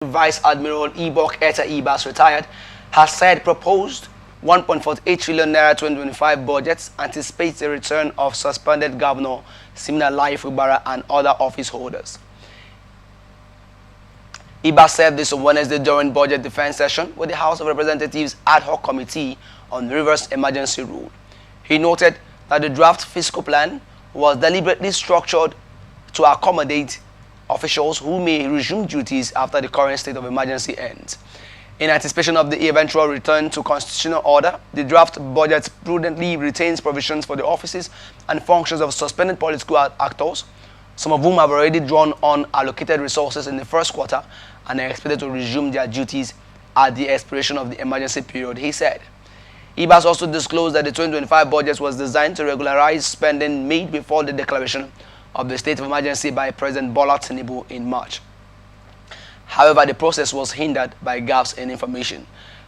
Vice Admiral Ibok-Ete Ibas, retired, has said proposed 1.48 trillion naira 2025 budget anticipates the return of suspended Governor Siminalayi Fubara and other office holders. Ibas said this on Wednesday during budget defense session with the House of Representatives ad hoc committee on the reverse emergency rule. He noted that the draft fiscal plan was deliberately structured to accommodate officials who may resume duties after the current state of emergency ends. In anticipation of the eventual return to constitutional order, the draft budget prudently retains provisions for the offices and functions of suspended political actors, some of whom have already drawn on allocated resources in the first quarter and are expected to resume their duties at the expiration of the emergency period, he said. Ibas also disclosed that the 2025 budget was designed to regularize spending made before the declaration of the state of emergency by President Bola Tinubu in March. However, the process was hindered by gaps in information.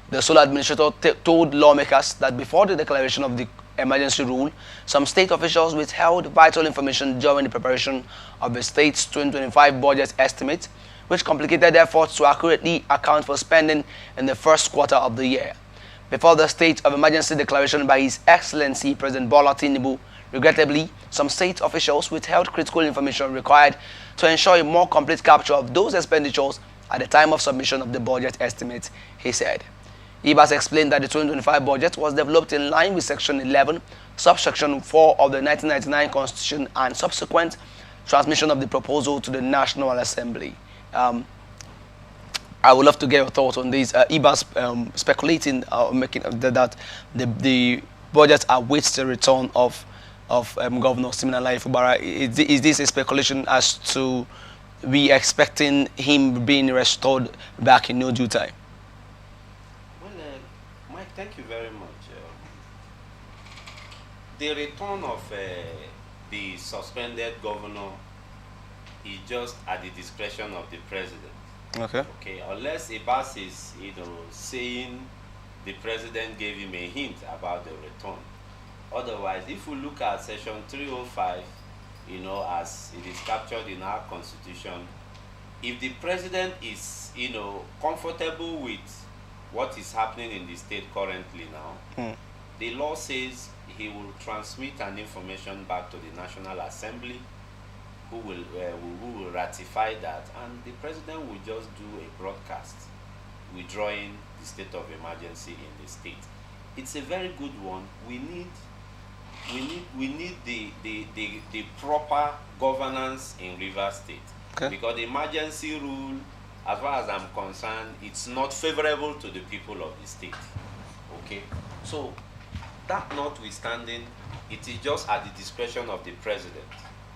The sole administrator told lawmakers that before the declaration of the emergency rule, some state officials withheld vital information during the preparation of the state's 2025 budget estimate, which complicated efforts to accurately account for spending in the first quarter of the year. Before the state of emergency declaration by His Excellency President Bola Tinubu, regrettably, some state officials withheld critical information required to ensure a more complete capture of those expenditures at the time of submission of the budget estimate, he said. Ibas explained that the 2025 budget was developed in line with Section 11, Subsection 4 of the 1999 Constitution and subsequent transmission of the proposal to the National Assembly. I would love to get your thoughts on this. Ibas speculating, making that the budget awaits the return of Governor Siminalayi Fubara. Is this a speculation as to we expecting him being restored back in no due time? Well, Mike, thank you very much. The return of the suspended governor is just at the discretion of the president. Okay. Okay. Unless Ibas is, saying the president gave him a hint about the return. Otherwise, if we look at Section 305, as it is captured in our constitution, if the president is, comfortable with what is happening in the state currently now, the law says he will transmit an information back to the National Assembly, who will ratify that, and the president will just do a broadcast withdrawing the state of emergency in the state. It's a very good one. We need the proper governance in Rivers State. Okay. Because the emergency rule, as far as I'm concerned, it's not favorable to the people of the state. Okay, so that notwithstanding, it is just at the discretion of the president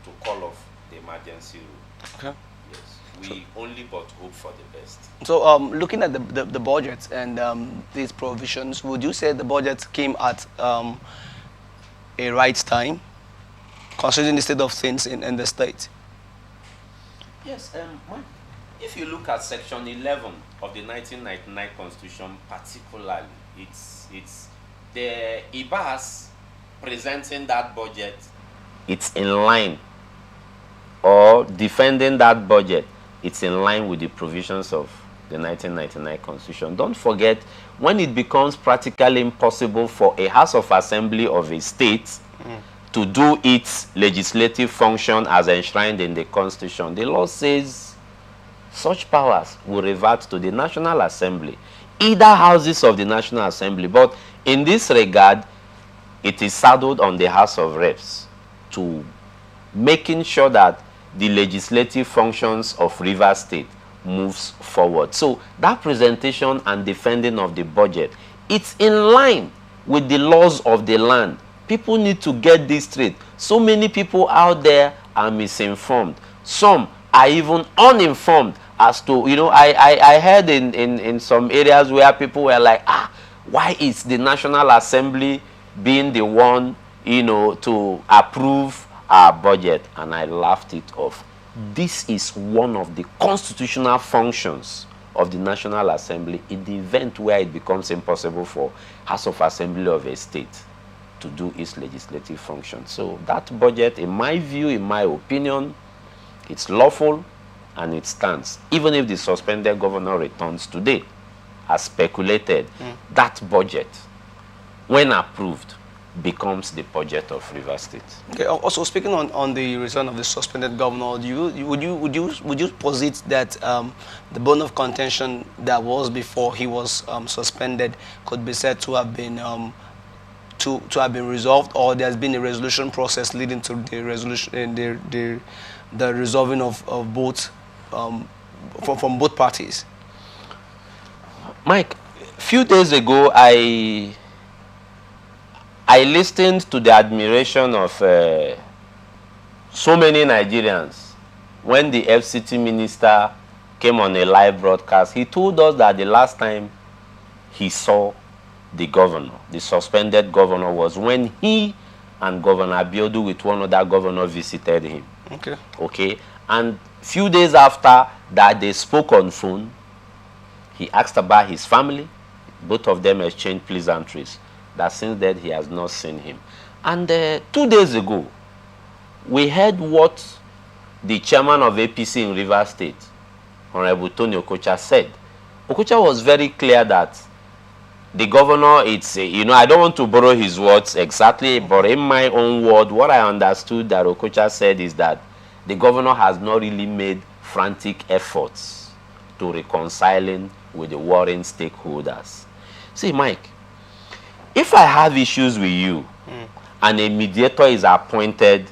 to call off the emergency rule. Okay. Yes, we only but hope for the best. So, looking at the budget and these provisions, would you say the budget came at a right time, considering the state of things in the state? Yes, if you look at Section 11 of the 1999 Constitution particularly, it's the Ibas presenting that budget. It's in line, or defending that budget, it's in line with the provisions of the 1999 Constitution. Don't forget, when it becomes practically impossible for a House of Assembly of a state to do its legislative function as enshrined in the Constitution, the law says such powers will revert to the National Assembly, either houses of the National Assembly. But in this regard, it is saddled on the House of Reps to making sure that the legislative functions of Rivers State moves forward. So that presentation and defending of the budget, it's in line with the laws of the land. People need to get this straight. So many people out there are misinformed. Some are even uninformed as to, I heard in some areas where people were like, why is the National Assembly being the one, to approve our budget? And I laughed it off. This is one of the constitutional functions of the National Assembly in the event where it becomes impossible for House of Assembly of a state to do its legislative function. So that budget, in my view, in my opinion, it's lawful, and it stands. Even if the suspended governor returns today, as speculated, that budget, when approved, becomes the budget of Rivers State. Okay. Also, speaking on the return of the suspended governor, would you posit that the bone of contention that was before he was suspended could be said to have been to have been resolved, or there's been a resolution process leading to the resolution, the resolving of both from both parties? Mike, a few days ago, I listened to the admiration of so many Nigerians when the FCT minister came on a live broadcast. He told us that the last time he saw the governor, the suspended governor, was when he and Governor Abiodun with one other governor visited him. Okay. Okay. And few days after that, they spoke on phone. He asked about his family. Both of them exchanged pleasantries. That since then he has not seen him. And 2 days ago, we heard what the chairman of APC in Rivers State, Honorable Tony Okocha, said. Okocha was very clear that the governor, it's, I don't want to borrow his words exactly, but in my own word, what I understood that Okocha said is that the governor has not really made frantic efforts to reconciling with the warring stakeholders. See, Mike, if I have issues with you and a mediator is appointed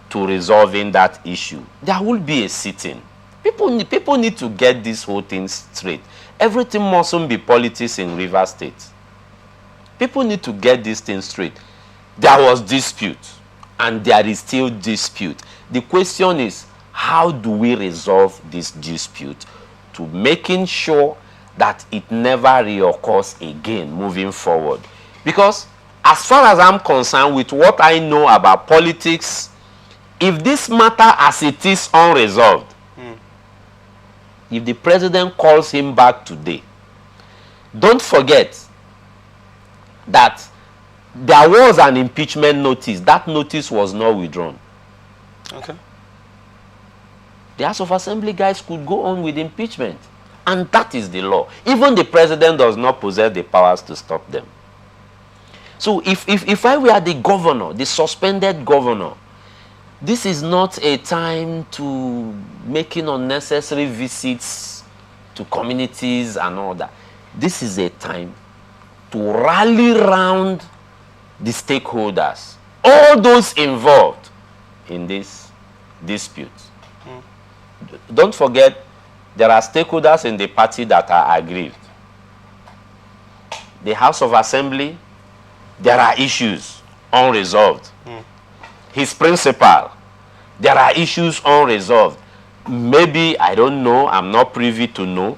to resolving that issue, there will be a sitting. People need to get this whole thing straight. Everything mustn't be politics in Rivers State. People need to get this thing straight. There was dispute, and there is still dispute. The question is, how do we resolve this dispute to making sure that it never reoccurs again moving forward? Because as far as I'm concerned, with what I know about politics, if this matter as it is unresolved, if the president calls him back today, don't forget that there was an impeachment notice. That notice was not withdrawn. Okay. The House of Assembly guys could go on with impeachment. And that is the law. Even the president does not possess the powers to stop them. So if I were the governor, the suspended governor, this is not a time to making unnecessary visits to communities and all that. This is a time to rally round the stakeholders, all those involved in this dispute. Don't forget, there are stakeholders in the party that are aggrieved. The House of Assembly, there are issues unresolved. His principal, there are issues unresolved. Maybe, I don't know, I'm not privy to know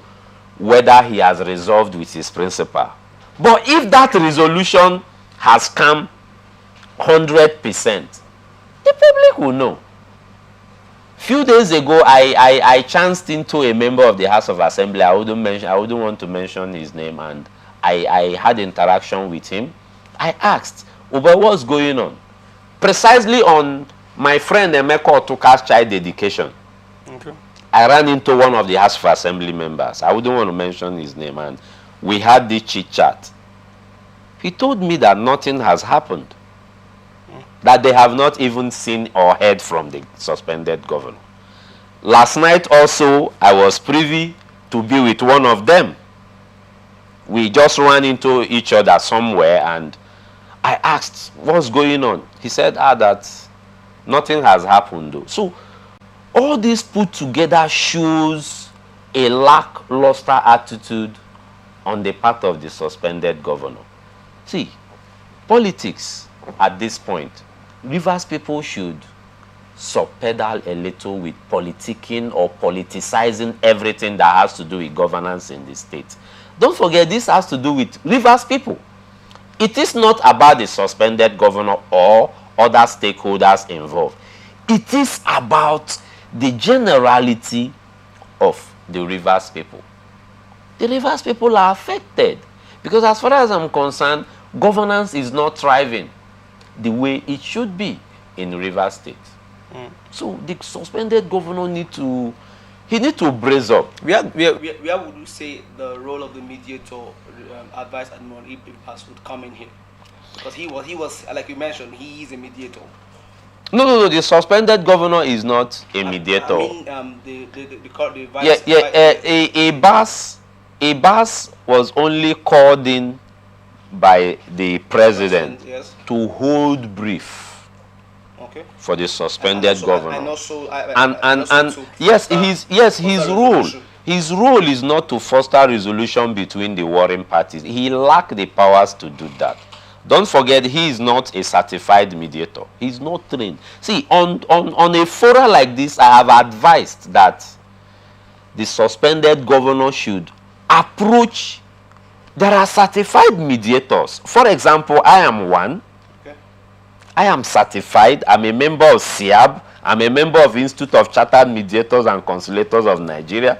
whether he has resolved with his principal. But if that resolution has come 100%, the public will know. Few days ago, I chanced into a member of the House of Assembly. I wouldn't want to mention his name, and I had interaction with him. I asked, Uba, what's going on? Precisely on my friend Emeka Otuka's child dedication. Okay. I ran into one of the House of Assembly members. I wouldn't want to mention his name, and we had this chit-chat. He told me that nothing has happened. That they have not even seen or heard from the suspended governor. Last night also, I was privy to be with one of them. We just ran into each other somewhere, and I asked, what's going on? He said, that nothing has happened though. So, all this put together shows a lackluster attitude on the part of the suspended governor. See, politics at this point, Rivers people should subpedal a little with politicking or politicizing everything that has to do with governance in the state. Don't forget, this has to do with Rivers people. It is not about the suspended governor or other stakeholders involved. It is about the generality of the Rivers people. The Rivers people are affected because, as far as I'm concerned, governance is not thriving the way it should be in Rivers State. So the suspended governor need to he needs to brace up. Where would you say the role of the mediator, advised Admiral Ibok-Ete would come in here? Because he was like you mentioned, he is a mediator. No. The suspended governor is not a mediator. I mean, the vice. Ibas was only called in by the president, yes, to hold brief. Okay. For the suspended governor. His role is not to foster resolution between the warring parties. He lacks the powers to do that. Don't forget, he is not a certified mediator. He's not trained. See, on a forum like this, I have advised that the suspended governor should approach. There are certified mediators. For example, I am one. I am certified. I'm a member of SIAB. I'm a member of Institute of Chartered Mediators and Consulators of Nigeria.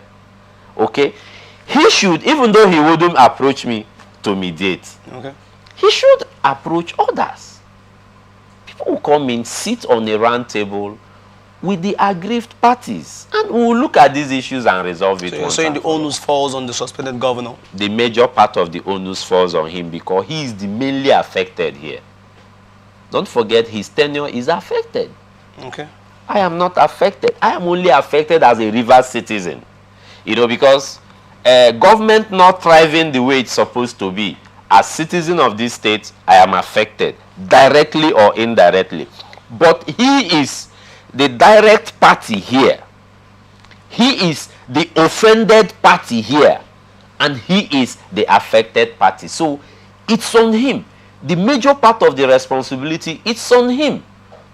Okay? He should, even though he wouldn't approach me to mediate, okay, he should approach others. People will come in, sit on a round table with the aggrieved parties, and we will look at these issues and resolve it. So you're saying the onus falls on the suspended governor? The major part of the onus falls on him because he is the mainly affected here. Don't forget, his tenure is affected. Okay. I am not affected. I am only affected as a Rivers citizen. You know, because government not thriving the way it's supposed to be. As citizen of this state, I am affected, directly or indirectly. But he is the direct party here. He is the offended party here. And he is the affected party. So, it's on him. The major part of the responsibility, it's on him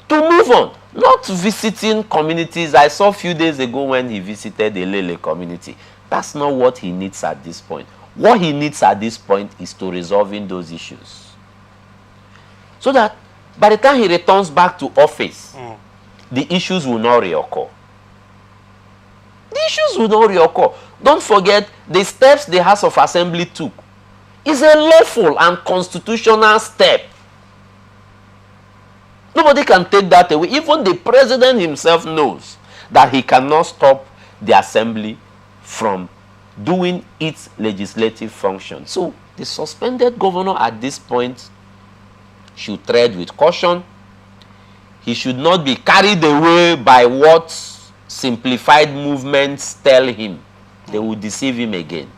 to move on, not visiting communities. I saw a few days ago when he visited the Lele community. That's not what he needs at this point. What he needs at this point is to resolving those issues. So that by the time he returns back to office, the issues will not reoccur. The issues will not reoccur. Don't forget the steps the House of Assembly took. Is a lawful and constitutional step. Nobody can take that away. Even the president himself knows that he cannot stop the assembly from doing its legislative function. So the suspended governor at this point should tread with caution. He should not be carried away by what simplified movements tell him. They will deceive him again.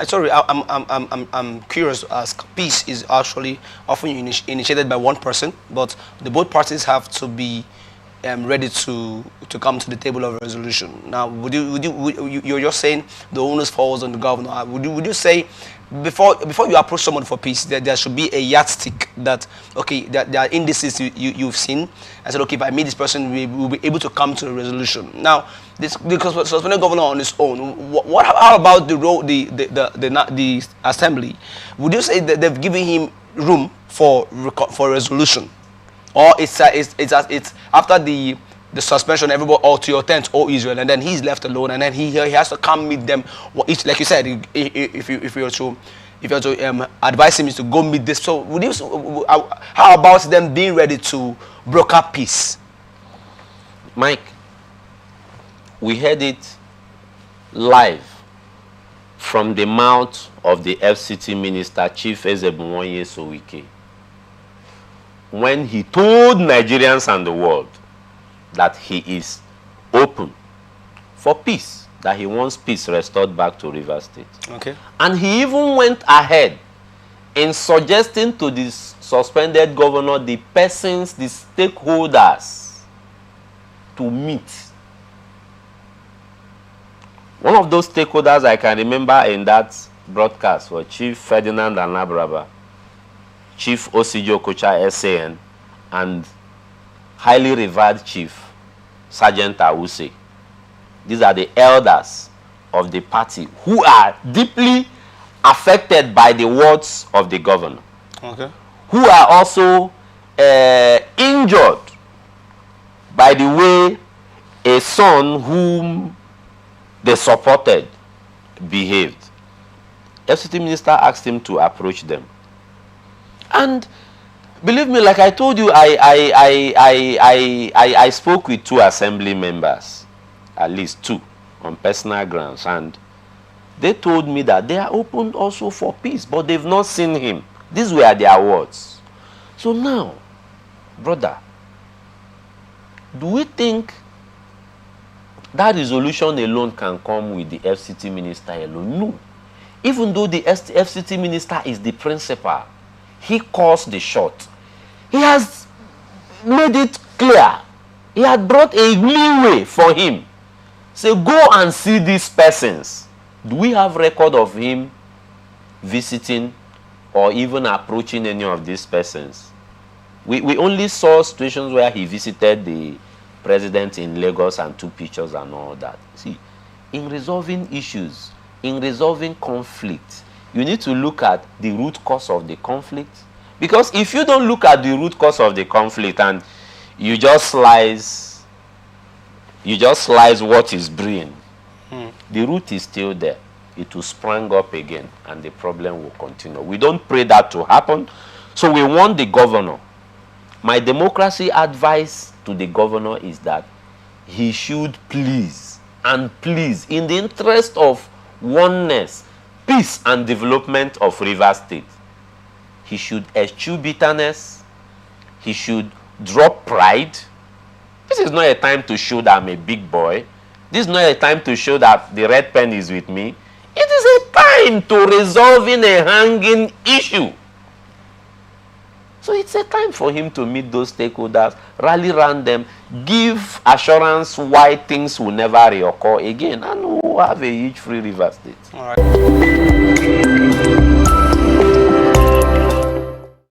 Sorry, I'm curious to ask. Peace is actually often initiated by one person, but the both parties have to be ready to come to the table of resolution. Now, you're just saying the onus falls on the governor. Would you say before you approach someone for peace, there should be a yardstick that, okay, there are indices you've seen, and said, okay, if I meet this person, we will be able to come to a resolution. Now, because suspended governor on his own, how about the assembly? Would you say that they've given him room for resolution, or it's after the suspension, everybody, all to your tent, all Israel, and then he's left alone, and then he has to come meet them. Like you said, if you were to advise him is to go meet this. So how about them being ready to broker peace? Mike, we heard it live from the mouth of the FCT minister, Chief Ezebunwoye Sowike, when he told Nigerians and the world that he is open for peace, that he wants peace restored back to Rivers State. Okay. And he even went ahead in suggesting to the suspended governor the persons, the stakeholders, to meet. One of those stakeholders I can remember in that broadcast was Chief Ferdinand Anabraba, Chief Osijo Okocha SAN, and highly revered Chief Sergeant Awuse. These are the elders of the party who are deeply affected by the words of the governor. Okay. Who are also injured by the way a son whom they supported behaved. FCT minister asked him to approach them. And believe me, like I told you, I spoke with two assembly members, at least two, on personal grounds, and they told me that they are open also for peace, but they've not seen him. These were their words. So now, brother, do we think that resolution alone can come with the FCT minister alone? No. Even though the FCT minister is the principal, he calls the shot. He has made it clear. He had brought a leeway for him. Say, go and see these persons. Do we have record of him visiting or even approaching any of these persons? We only saw situations where he visited the president in Lagos and took pictures and all that. See, in resolving issues, in resolving conflict, you need to look at the root cause of the conflict. Because if you don't look at the root cause of the conflict and you just slice what is brewing, the root is still there. It will sprang up again and the problem will continue. We don't pray that to happen. So we want the governor. My democracy advice to the governor is that he should please, and please, in the interest of oneness, peace and development of Rivers State, he should eschew bitterness. He should drop pride. This is not a time to show that I'm a big boy. This is not a time to show that the red pen is with me. It is a time to resolving a hanging issue. So it's a time for him to meet those stakeholders, rally around them, give assurance why things will never reoccur again, and we'll have a huge free River State. All right.